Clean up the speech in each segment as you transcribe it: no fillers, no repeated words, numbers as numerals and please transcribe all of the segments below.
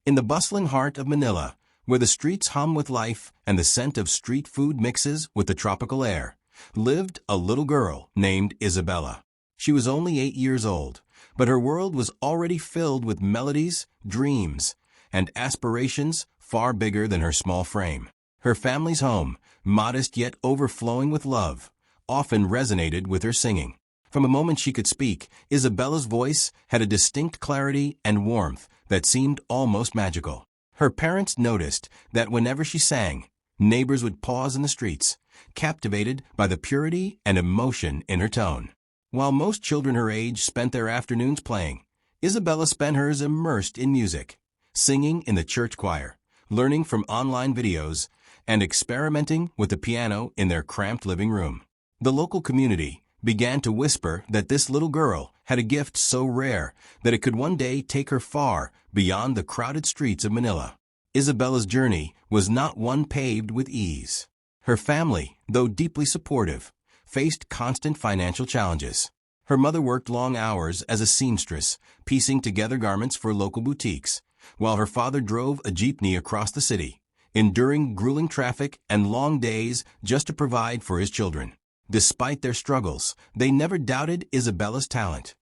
In the bustling heart of Manila, where the streets hum with life and the scent of street food mixes with the tropical air, lived a little girl named Isabella. She was only 8 years old, but her world was already filled with melodies, dreams, and aspirations far bigger than her small frame. Her family's home, modest yet overflowing with love, often resonated with her singing. From the moment she could speak, Isabella's voice had a distinct clarity and warmth that seemed almost magical. Her parents noticed that whenever she sang, neighbors would pause in the streets, captivated by the purity and emotion in her tone. While most children her age spent their afternoons playing, Isabella spent hers immersed in music, singing in the church choir, learning from online videos, and experimenting with the piano in their cramped living room. The local community began to whisper that this little girl had a gift so rare that it could one day take her far beyond the crowded streets of Manila. Isabella's journey was not one paved with ease. Her family, though deeply supportive, faced constant financial challenges. Her mother worked long hours as a seamstress, piecing together garments for local boutiques, while her father drove a jeepney across the city, enduring grueling traffic and long days just to provide for his children. Despite their struggles, they never doubted Isabella's talent.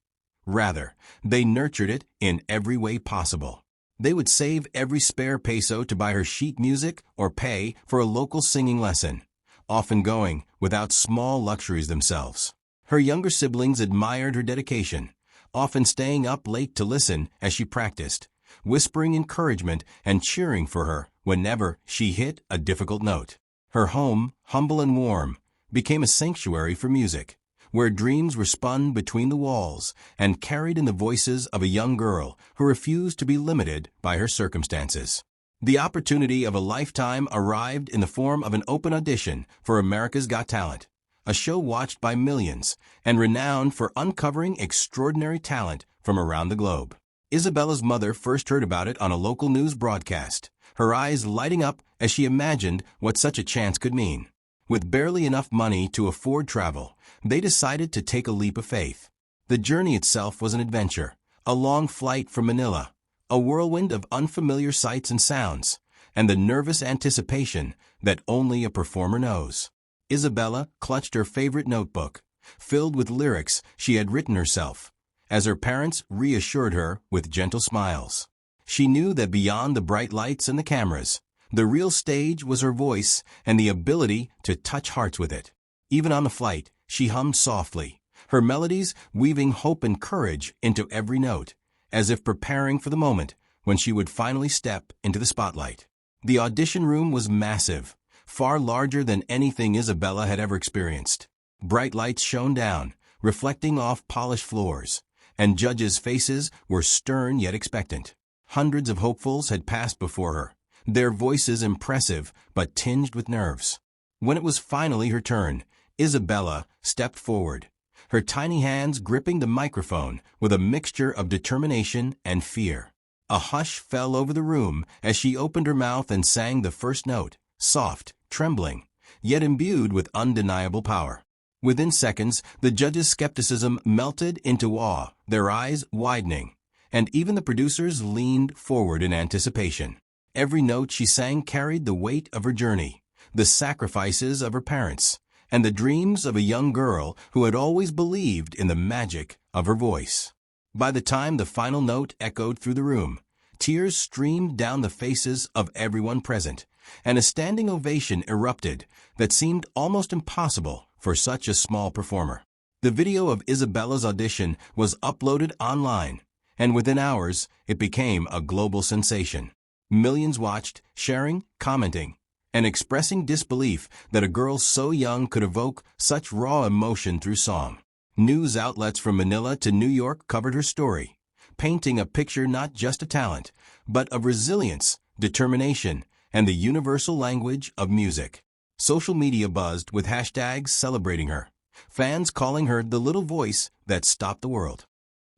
Rather, they nurtured it in every way possible. They would save every spare peso to buy her sheet music or pay for a local singing lesson, often going without small luxuries themselves. Her younger siblings admired her dedication, often staying up late to listen as she practiced, whispering encouragement and cheering for her whenever she hit a difficult note. Her home, humble and warm, became a sanctuary for music, where dreams were spun between the walls and carried in the voices of a young girl who refused to be limited by her circumstances. The opportunity of a lifetime arrived in the form of an open audition for America's Got Talent, a show watched by millions and renowned for uncovering extraordinary talent from around the globe. Isabella's mother first heard about it on a local news broadcast, her eyes lighting up as she imagined what such a chance could mean. With barely enough money to afford travel, they decided to take a leap of faith. The journey itself was an adventure, a long flight from Manila, a whirlwind of unfamiliar sights and sounds, and the nervous anticipation that only a performer knows. Isabella clutched her favorite notebook, filled with lyrics she had written herself, as her parents reassured her with gentle smiles. She knew that beyond the bright lights and the cameras, the real stage was her voice and the ability to touch hearts with it. Even on the flight, she hummed softly, her melodies weaving hope and courage into every note, as if preparing for the moment when she would finally step into the spotlight. The audition room was massive, far larger than anything Isabella had ever experienced. Bright lights shone down, reflecting off polished floors, and judges' faces were stern yet expectant. Hundreds of hopefuls had passed before her, their voices impressive but tinged with nerves. When it was finally her turn, Isabella stepped forward, her tiny hands gripping the microphone with a mixture of determination and fear. A hush fell over the room as she opened her mouth and sang the first note, soft, trembling, yet imbued with undeniable power. Within seconds, the judges' skepticism melted into awe, their eyes widening, and even the producers leaned forward in anticipation. Every note she sang carried the weight of her journey, the sacrifices of her parents, and the dreams of a young girl who had always believed in the magic of her voice. By the time the final note echoed through the room, tears streamed down the faces of everyone present, and a standing ovation erupted that seemed almost impossible for such a small performer. The video of Isabella's audition was uploaded online, and within hours, it became a global sensation. Millions watched, sharing, commenting, and expressing disbelief that a girl so young could evoke such raw emotion through song. News outlets from Manila to New York covered her story, painting a picture not just of talent, but of resilience, determination, and the universal language of music. Social media buzzed with hashtags celebrating her, fans calling her the little voice that stopped the world.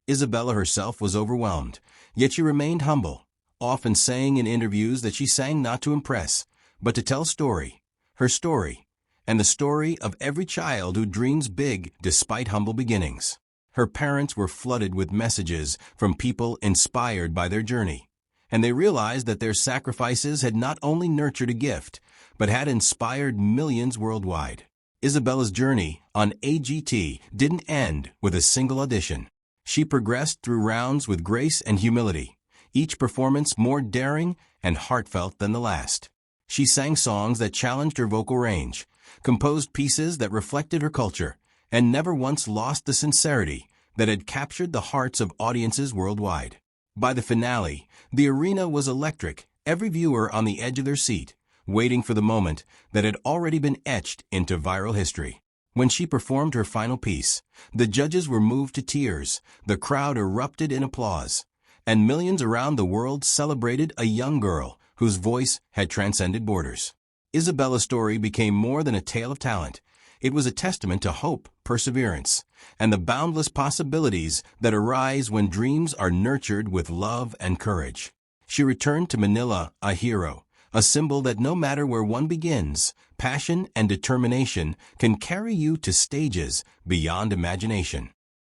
Isabella herself was overwhelmed, yet she remained humble, often saying in interviews that she sang not to impress, but to tell her story, and the story of every child who dreams big despite humble beginnings. Her parents were flooded with messages from people inspired by their journey, and they realized that their sacrifices had not only nurtured a gift, but had inspired millions worldwide. Isabella's journey on AGT didn't end with a single audition. She progressed through rounds with grace and humility, each performance more daring and heartfelt than the last. She sang songs that challenged her vocal range, composed pieces that reflected her culture, and never once lost the sincerity that had captured the hearts of audiences worldwide. By the finale, the arena was electric, every viewer on the edge of their seat, waiting for the moment that had already been etched into viral history. When she performed her final piece, the judges were moved to tears, the crowd erupted in applause, and millions around the world celebrated a young girl whose voice had transcended borders. Isabella's story became more than a tale of talent. It was a testament to hope, perseverance, and the boundless possibilities that arise when dreams are nurtured with love and courage. She returned to Manila a hero, a symbol that no matter where one begins, passion and determination can carry you to stages beyond imagination.